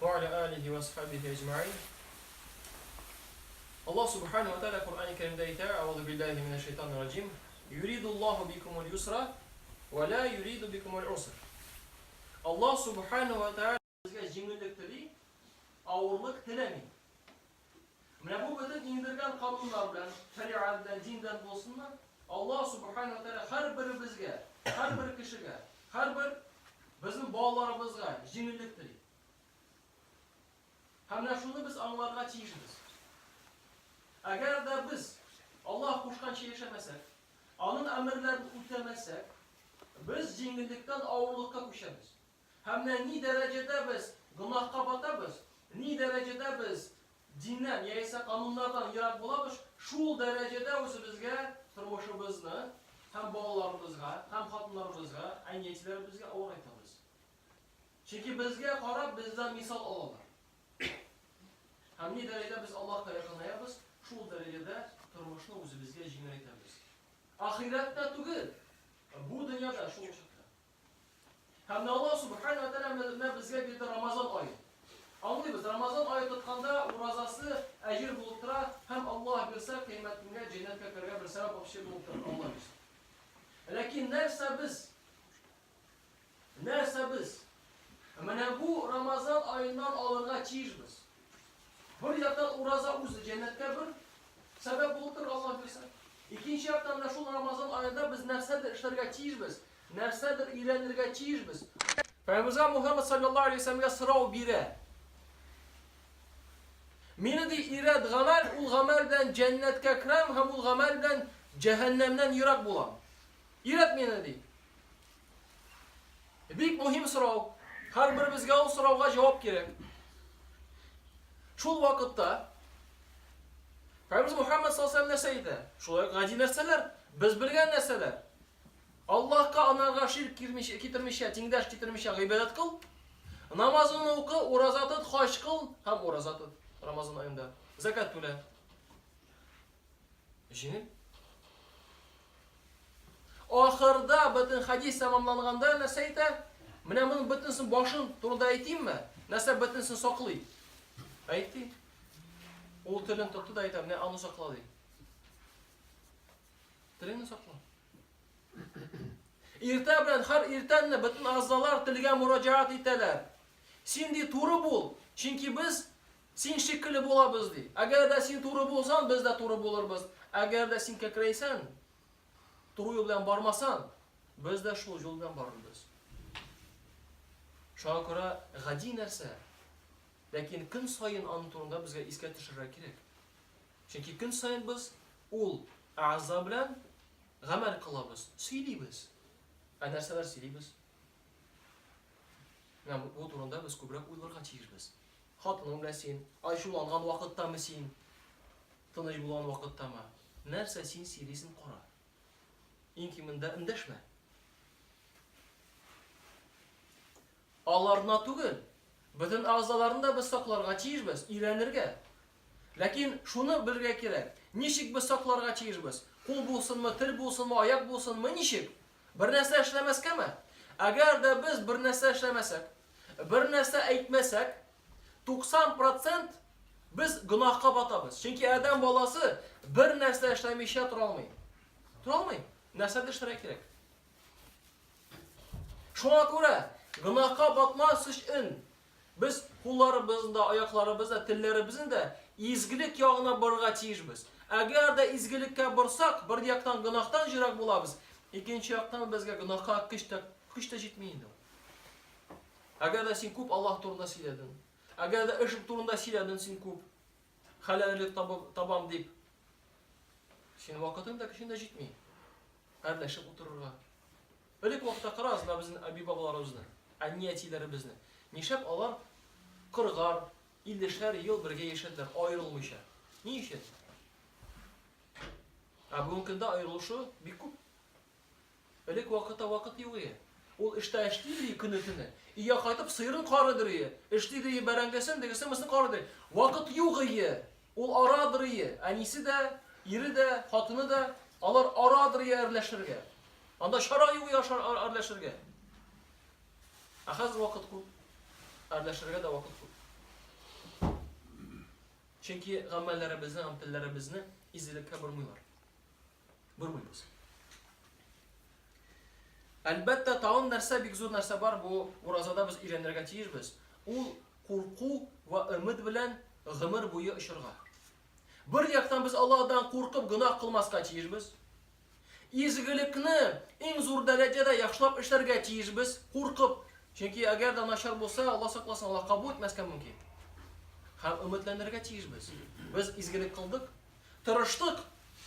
وعلى آله وأصحابه أجمعين. Allah subhanahu wa ta'ala Kur'an-ı Kerim'de yeter. Euzu billahi mineşşeytanirracim. Yuridullahu bikumul yusra ve la yuridu bikumul usra. Allah subhanahu wa ta'ala bizga yengillik tili, ağırlık tilemi. Mana bu bütün indirgan qonunlar bilan, shariat bilan, dindan bo'lsinmi? Allah subhanahu wa ta'ala har birimizga, har bir kishiga, har bir bizim bolalarimizga yengillik tili. Hamda shuni biz anglarga chiyishimiz. Agar da biz Allah qo'shgancha yashamasak, onun emirlerini o'tamasak, biz yengillikdan og'irlikka ko'chamiz. Hamda ni darajada biz gunohga botamiz, ni darajada biz dindan, ya'ni qonunlardan yiroq bo'lamiz, shu darajada o'zi bizga turmushimizni ham bolalarimizga, ham xotinlarimizga, ayniqsa og'ir aytamiz. Chunki bizga qarab bizdan misol oladilar. Ham ni darajada biz Allohga yaqinlayamiz, shu darajada turmushni o'zi bizga yengillayamiz. Ahiratda tugul, bu dunyoda shu shakl. Hamda Allah subhanahu wa ta'ala bizga berdi Ramazon oyi. Anlaymiz, Ramazon oyi tutganda ro'zasi ajr bo'lib turadi, ham Alloh bersa qiyomat kunga jannatga kirgan bir sabab bo'lib turadi, Alloh bersa. Lekin narsa biz mana bu Ramazon oyidan olirga chiyishmiz. Bir yoqdan ro'za o'zi jannatga bir sabab bo'lib turadi, Alloh bersa. İkinci yoqdan da şu Ramazon oyida biz narsadir ishlarga chiyishmiz, narsadir ilanirga chiyishmiz. Payg'ambar Muhammad sallallohu alayhi vasallamga so'rov berdi. Meni de irad g'amal, ul g'amaldan jannatga kiram, ham ul g'amaldan jahannamdan yiroq bo'lam. Irad meni de. Büyük muhim so'rov. Har birimizga o so'rovga javob kerak. Şu vaqtda Payg'ambar Muhammad sallallohu alayhi vasallam narsa edi. Shular g'ajib narsalar, biz bilgan narsalar. Allohga anarga shirk keltirmisha, tengdash keltirmisha g'ibodat qil. Namozini o'qi, ro'za tut, xo'sh qil, ham ro'za tut. Ramazon oyida zakat to'la. Jin. Oxirda butun hadis tamomlanganda narsa edi. Mana buni butunsin boshim turida aytaymi? Narsa butunsin soqlay. Aytdi. O tilini tuttu da aytar, ne anı sakladı. Tilini sakla. Irta bilan har irtanni bütün azalar tilga murojaat etalar. Sen de to'g'ri bo'l, chunki biz sen shekilli bo'lamiz de. Agar da sen to'g'ri bo'lsan, biz da to'g'ri bo'lamiz. Agar da sen kakraysan, to'g'ri yo'l bilan bormasan, biz da shu yo'l bilan boramiz. Shunga ko'ra g'aji narsa. Lekin kun sayin onun turunda bizga esga tushirib kerak. Chunki kun sayin biz ul a'zo bilan g'amal qilamiz, siylaymiz. Narsalar siylaymiz. Mana bu turunda biz ko'proq o'ylarga chiyishmiz. Xotinim bilan sen ayshulang'an vaqtdami sen? Tinch bo'lgan vaqtdami? Narsa sen siylaysan qora. Inkimunda indashma. Allarna tugul. Bütün a'zolarında biz saqlarga chiyishmiz, ilanirga. Lekin shuni bilga kerak. Nishik biz saqlarga chiyishmiz? Qo'l bo'lsinmi, til bo'lsinmi, oyoq bo'lsinmi, nishik? Bir narsa ishlamaskami? Agar da biz bir narsa ishlamasak, bir narsa aytmasak, 90% biz gunohga botamiz. Chunki odam bolasi bir narsa ishlamaycha tura olmaydi. Tura olmaydi. Narsada ishlash kerak. Shunga ko'ra gunohga botmaslik uchun biz qo'llarimizni, oyoqlarimizni, tillarimizni izgilik yog'ina borga chiyishmiz. Agar da izgilikka borsak, bir yoqdan gunohdan yiroq bo'lamiz. Ikkinchi yoqdan bizga gunohga kuchta yetmaydi. Agar da sen ko'p Alloh turida siylading, agar da ish turida siylading, sen ko'p halallik topam deb, sen vaqtingda shunda yetmaydi. Aralashib o'tirurga. Ilk vaqtda qarasizlar bizning abi bobolarimizni, anniyatilarimizni. Nishab olar 40'ar, 50'şer yıl birge yaşadılar, ayrılmışlar. Ne işin? Bugünkünde ayrılışı bir kup. Öylek vakit yok ya. O işte işliydi kınıtını. İyi kaytıp sıyırın karıdır ya. İşliydi berengesin degesin mısın karıdır. Vakit yok ya. O aradır ya. Anisi de, iri de, hatını da alır aradır ya erleşirge. Anda şara yok ya erleşirge. Ahaz vakit kup. Erleşirge de vakit kup. Чөнки гамәлләребезне, амтелләребезне изелеккә бормыйлар. Бормыйбыз. Әлбәттә, тагын нәрсә, бик зур нәрсә бар, бу уразада без өйрәнергә тиешбез. Ул курку ва өмид белән гомер буе очырга. Бер яктан без Аллаһтан куркып гынах кылмаска тиешбез. Изгелекне иң зур дәрәҗәдә яхшылап эшләргә тиешбез, куркып. Чөнки әгәр дә начар булса, Алла сакласын, Алла кабул итмәскә мөмкин. Һәм өметләнергә тиешбез. Без изгелек кылдык, тырыштык.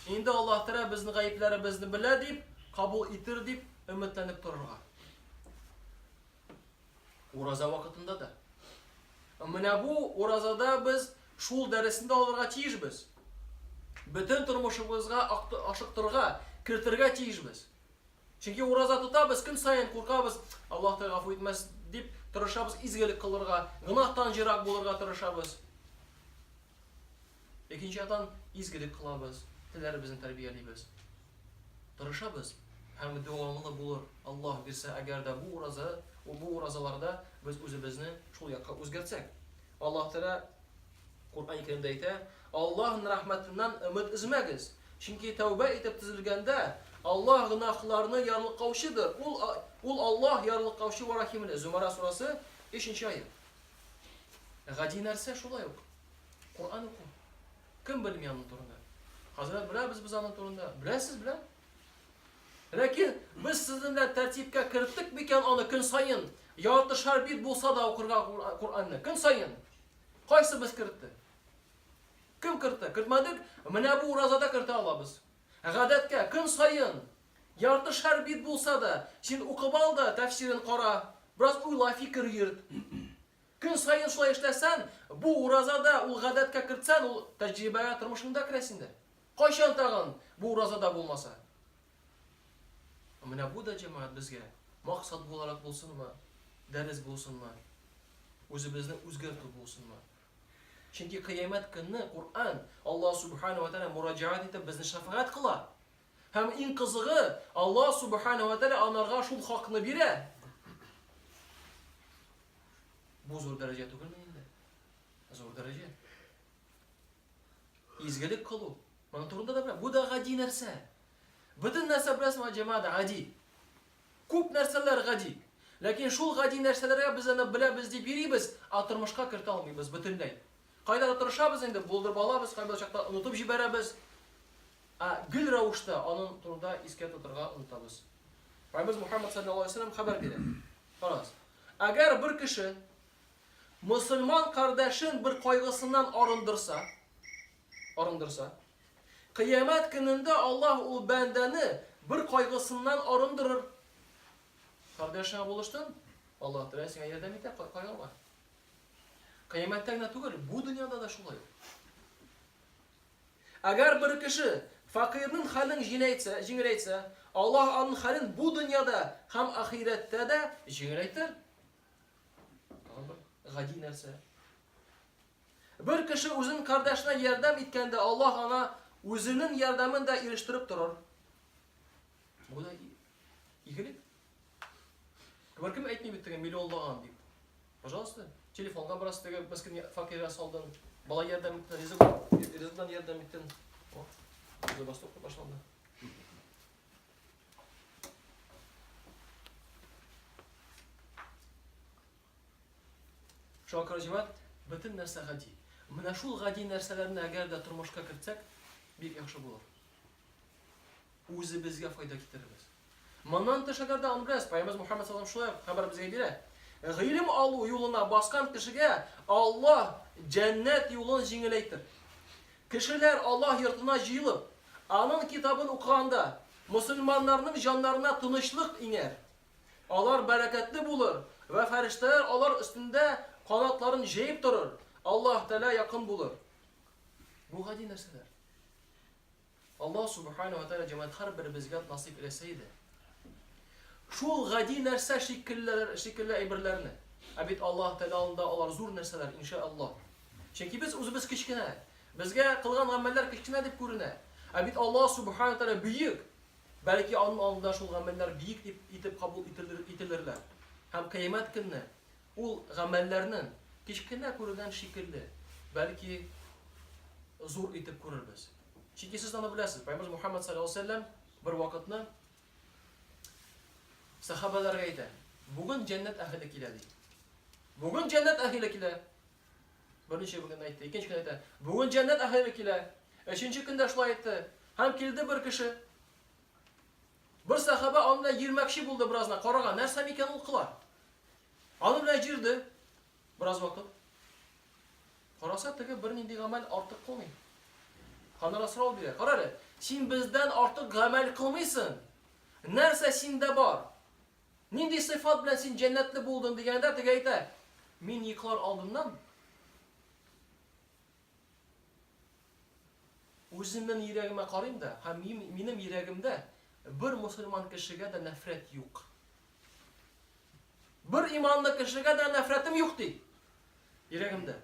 Инде Аллаһ Тәала безнең гаепләребезне белә дип, кабул итер дип өметләнеп торырга. Ураза вакытында да. Менә бу уразада без шул дәресендә алырга тиешбез. Бөтен тормышыбызга ашыктырга, кертергә тиешбез. Чөнки ураза тотабыз, көн сайын куркабыз, Аллаһ Тәала гафу итмәс дип тырышабыз, изгелек кылырга, гынахтан җирак булырга тырышабыз. Икенче яктан изгелек кылабыз, телләребезне тәрбиялибез. Тырышабыз һәм дәвамлы булыр. Аллаһ бирсә, әгәр дә бу уразаларда без үзебезне шул якка үзгәртсәк. Аллаһ Тәала Кур'ан-ы Кәримдә әйтә: "Аллаһның рәхмәтеннән өмид өзмәгез. Чөнки тәүбә итеп төзелгәндә, Аллаһ гынахларны ярлыклаучыдыр. Ул Аллаһ ярлыклаучы ва рәхимле." Зумара сурасы 5-нче аят. Гади нәрсә шулай ук. Кур'ан уку. Кем белми аның турында? Хәзрәт беләбез без аның турында. Беләсез белән? Ләкин без сезнең белән тәртипкә керттек микән аны көн сайын? Яртышар бит булса да укырга Кур'анны көн сайын. Кайсы без кертте? Кем кертте? Кертмәдек. Менә бу уразада кертә алабыз. Гадәткә көн сайын яртышар бит булса да, син укып ал да, тәфсирен кара, бераз уйла, фикер йөрт. Көн сайын шулай эшләсән, бу уразада ул гадәткә кертсән, ул тәҗрибәгә тормышыңда керәсендә. Кайчан тагын бу уразада булмаса? Менә бу да җәмәгать безгә максат буларак булсынмы, дәрес булсынмы, үзебезне үзгәртү булсынмы? Чөнки кыямәт көнне Кур'ан Аллаһ Субханаһу ва Тәала мураҗаат итеп безне шафаат кыла. Һәм иң кызыгы, Аллаһ Субханаһу ва Тәала анарга шул хакны бирә. Бу зур дәрәҗә түгелме инде? Зур дәрәҗә. Изгелек кылу. Моның турында да бу да гади нәрсә. Бөтен нәрсә беләсезме, җәмәгать, гади. Күп нәрсәләр гади. Ләкин шул гади нәрсәләргә без аны беләбез дип йөрибез, тормышка кертә алмыйбыз бөтенләй. Кайда тырышабыз инде, булдырып алабыз, кайда чакта онытып җибәрәбез. Гел рәвештә аның турында искә тотырга онытабыз. Пәйгамбер Мөхәммәд саллаллаһу алейһи ва саллям хәбәр бирә. Карагыз. Әгәр бер кеше мөселман кардәшен бер кайгысыннан арындырса, кыямәт көнендә Аллаһ ул бәндәне бер кайгысыннан арындырыр. Кардәшеңә булыштың, Аллаһ Тәала сиңа ярдәм итә кайгыга. Кыямәттә генә түгел, бу дөньяда да шулай. Әгәр бер кеше факирның хәлен җиңеләйтсә, Аллаһ аның хәлен бу дөньяда һәм ахирәттә дә җиңеләйтер. Гади нәрсә. Бер кеше үзенең кардәшенә ярдәм иткәндә, Аллаһ ана үзенең ярдәмен дә ирештереп торыр. Бу да игелек. Кем әйтми бит теге миллионлаган дип. Пожалуйста, телефонга бераз теге мискин факирга салдың, бала ярдәм иттең, ризыктан ярдәм иттең. Забастовка башланды. Шуңа җавап, бөтен нәрсә гади. Менә шул гади нәрсәләрне әгәр дә тормышка кертсәк, бик яхшы булыр. Үзебезгә файда китерербез. Моннан тыш әгәр дә аны беләс, Пәйгамбер Мөхәммәд саллаллаһу алейһи ва саллям хәбәр безгә бирә. Гыйлем алу юлына баскан кешегә Аллаһ җәннәт юлын җиңеләйтер. Кешеләр Аллаһ йортына җыелып, аның китабын укыганда, мөселманнарның җаннарына тынычлык иңәр. Алар бәрәкәтле булыр ва фәрештәләр алар өстендә канатларын җәеп торыр. Аллаһ Тәала якын булыр. Бу гади нәрсәләр. Аллаһ Субханаһу ва Тәала җәмәгать һәрбер безгә насыйп итсә иде. Шул гади нәрсә шикелле әйберләрне. Бит Аллаһ Тәалада алар зур нәрсәләр, иншааллаһ. Чөнки без үзебез кичкенә, безгә кылган гамәлләр кичкенә дип күренә. Бит Аллаһ Субханаһу ва Тәала бөек. Бәлки аның алдында шул гамәлләр бөек дип кабул ителерләр. Һәм кыямәт көнне ул гамәлләрнең кичкенә күргән шикелле, бәлки zor itib ko'rarmiz. Chunki siz uni bilasiz. Payg'ambar Muhammad sallallohu alayhi vasallam bir vaqtni sahobalarga aytadi. Bugun jannat ahli keladi. Bugun jannat ahli keladi. Birinchi kun aytdi, ikkinchi kun aytdi. Bugun jannat ahli keladi. Uchinchi kunda shulay aytdi. Ham keldi bir kishi. Bir sahoba ondan yirmakchi bo'ldi birozdan qaragan. Narsa ekan u qilar. Onu bilan jirdi. Biroz vaqt. Qarasa tagi bir nindiy amal ortiq qilmaydi. Qanday savol beradi? Qarari, sen bizdan ortiq amal qilmaysan. Narsa senda bor. Nindiy sifat bilan sen jannatda bo'lding deganda tagi aytadi. Men yiqlar oldimdan o'zimdan yuragimga qarayimda, ham mening yuragimda bir musulmon kishiga da nafrat yo'q. Bir imonli kishiga da nafratim yo'q deydi. Yuragimda.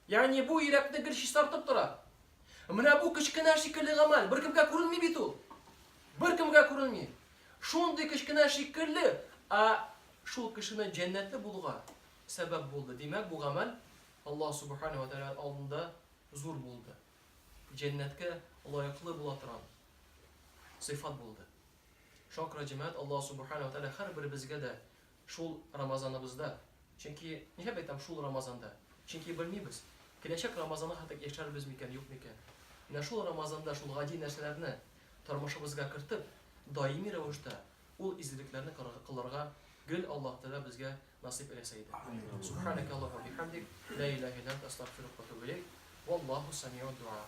Ya'ni bu yurakda bir ish tortib turadi. Mana bu kichkina shekilli amal bir kimga ko'rinmaydi u. Bir kimga ko'rinmaydi. Shunday kichkina shekilli shu kishini jannatda bo'lgan sabab bo'ldi. Demak, bu amal Alloh subhanahu va taolo oldida zo'r bo'ldi. Jannatga loyiqli bo'la turgan sifat bo'ldi. Shukr jamoat Alloh subhanahu va taolo har bir bizga da shu Ramazonimizda, chunki nega aytam shu Ramazonda? Chunki bilmaymiz. Kelajak Ramazonda hatto yasharmizmikan, yo'qmikan. Mana shu Ramazonda shu g'ajib narsalarni turmushimizga kiritib, doimiy ravishda u izliklarni qilarga gul Alloh taolo bizga nasib etsin. Subhanakallohu va bihamdik, la ilaha illa anta astaghfiruka va atubu ilayk. Vallohu samiu duo.